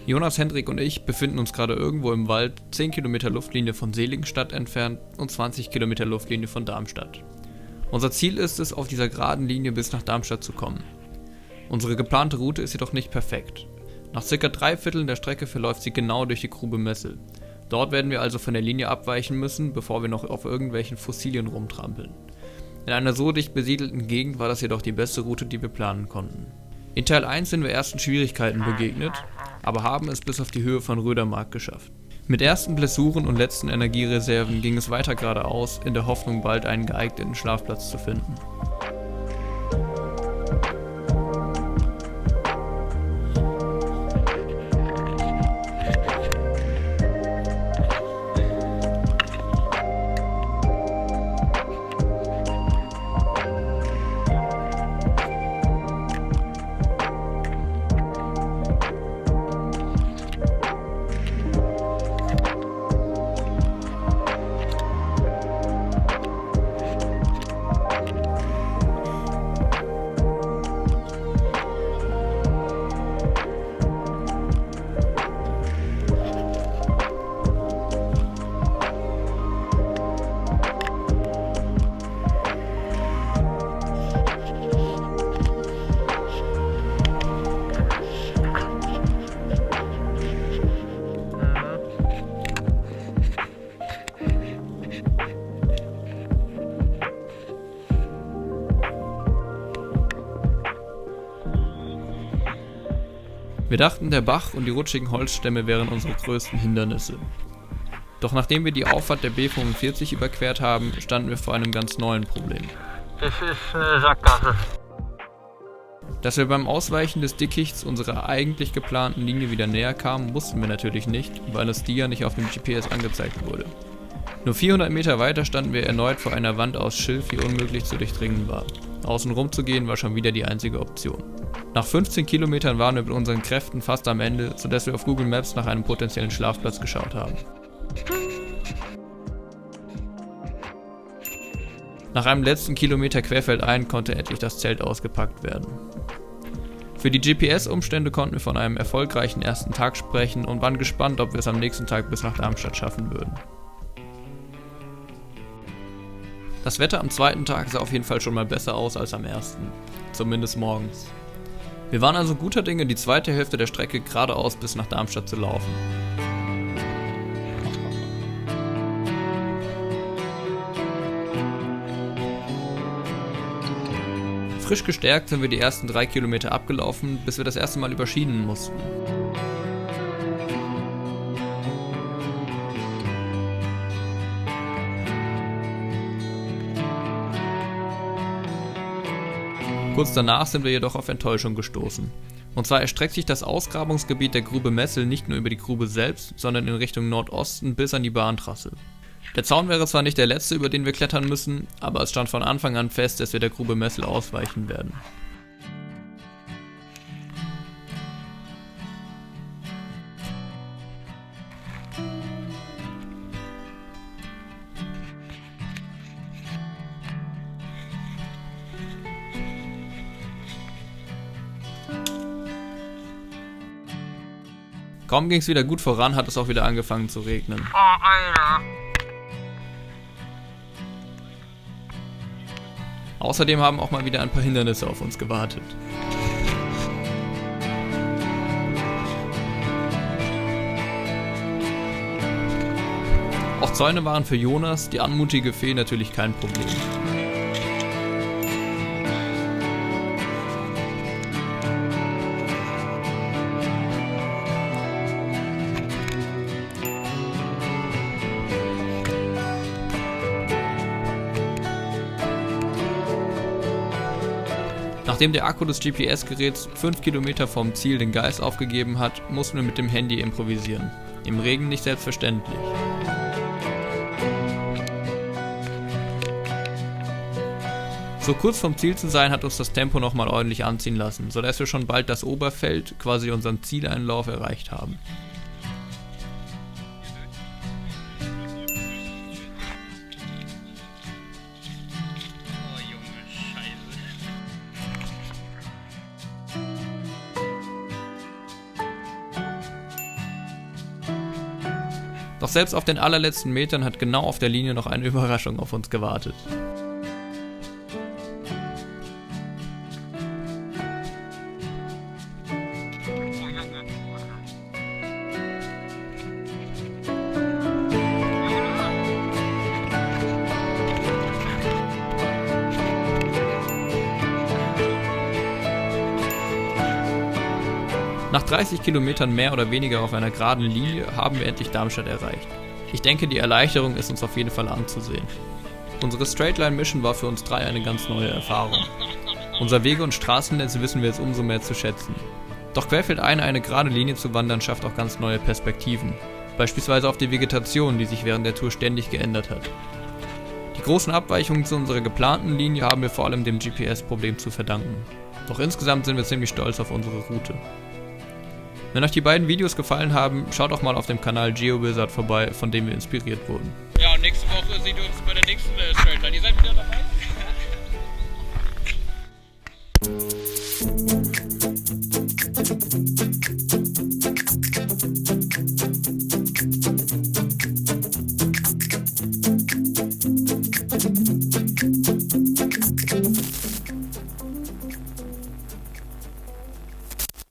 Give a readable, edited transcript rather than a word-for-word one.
Jonas, Hendrik und ich befinden uns gerade irgendwo im Wald, 10 Kilometer Luftlinie von Seligenstadt entfernt und 20 Kilometer Luftlinie von Darmstadt. Unser Ziel ist es, auf dieser geraden Linie bis nach Darmstadt zu kommen. Unsere geplante Route ist jedoch nicht perfekt. Nach ca. 3/4 der Strecke verläuft sie genau durch die Grube Messel. Dort werden wir also von der Linie abweichen müssen, bevor wir noch auf irgendwelchen Fossilien rumtrampeln. In einer so dicht besiedelten Gegend war das jedoch die beste Route, die wir planen konnten. In Teil 1 sind wir ersten Schwierigkeiten begegnet, aber haben es bis auf die Höhe von Rödermark geschafft. Mit ersten Blessuren und letzten Energiereserven ging es weiter geradeaus, in der Hoffnung, bald einen geeigneten Schlafplatz zu finden. Wir dachten, der Bach und die rutschigen Holzstämme wären unsere größten Hindernisse. Doch nachdem wir die Auffahrt der B45 überquert haben, standen wir vor einem ganz neuen Problem. Das ist eine Sackgasse. Dass wir beim Ausweichen des Dickichts unserer eigentlich geplanten Linie wieder näher kamen, wussten wir natürlich nicht, weil es die ja nicht auf dem GPS angezeigt wurde. Nur 400 Meter weiter standen wir erneut vor einer Wand aus Schilf, die unmöglich zu durchdringen war. Außen rum zu gehen war schon wieder die einzige Option. Nach 15 Kilometern waren wir mit unseren Kräften fast am Ende, sodass wir auf Google Maps nach einem potenziellen Schlafplatz geschaut haben. Nach einem letzten Kilometer querfeldein konnte endlich das Zelt ausgepackt werden. Für die GPS-Umstände konnten wir von einem erfolgreichen ersten Tag sprechen und waren gespannt, ob wir es am nächsten Tag bis nach Darmstadt schaffen würden. Das Wetter am zweiten Tag sah auf jeden Fall schon mal besser aus als am ersten, zumindest morgens. Wir waren also guter Dinge, die zweite Hälfte der Strecke geradeaus bis nach Darmstadt zu laufen. Frisch gestärkt sind wir die ersten 3 Kilometer abgelaufen, bis wir das erste Mal über Schienen mussten. Kurz danach sind wir jedoch auf Enttäuschung gestoßen. Und zwar erstreckt sich das Ausgrabungsgebiet der Grube Messel nicht nur über die Grube selbst, sondern in Richtung Nordosten bis an die Bahntrasse. Der Zaun wäre zwar nicht der letzte, über den wir klettern müssen, aber es stand von Anfang an fest, dass wir der Grube Messel ausweichen werden. Kaum ging es wieder gut voran, hat es auch wieder angefangen zu regnen. Oh, Alter. Außerdem haben auch mal wieder ein paar Hindernisse auf uns gewartet. Auch Zäune waren für Jonas, die anmutige Fee, natürlich kein Problem. Nachdem der Akku des GPS-Geräts 5 Kilometer vom Ziel den Geist aufgegeben hat, mussten wir mit dem Handy improvisieren. Im Regen nicht selbstverständlich. So kurz vom Ziel zu sein, hat uns das Tempo nochmal ordentlich anziehen lassen, sodass wir schon bald das Oberfeld, quasi unseren Zieleinlauf, erreicht haben. Doch selbst auf den allerletzten Metern hat genau auf der Linie noch eine Überraschung auf uns gewartet. Nach 30 Kilometern mehr oder weniger auf einer geraden Linie haben wir endlich Darmstadt erreicht. Ich denke, die Erleichterung ist uns auf jeden Fall anzusehen. Unsere Straightline Mission war für uns 3 eine ganz neue Erfahrung. Unser Wege- und Straßennetz wissen wir jetzt umso mehr zu schätzen. Doch querfeldein eine gerade Linie zu wandern schafft auch ganz neue Perspektiven. Beispielsweise auf die Vegetation, die sich während der Tour ständig geändert hat. Die großen Abweichungen zu unserer geplanten Linie haben wir vor allem dem GPS-Problem zu verdanken. Doch insgesamt sind wir ziemlich stolz auf unsere Route. Wenn euch die beiden Videos gefallen haben, schaut auch mal auf dem Kanal GeoWizard vorbei, von dem wir inspiriert wurden. Ja, und nächste Woche sehen wir uns bei der nächsten Straightline. Ihr seid wieder dabei?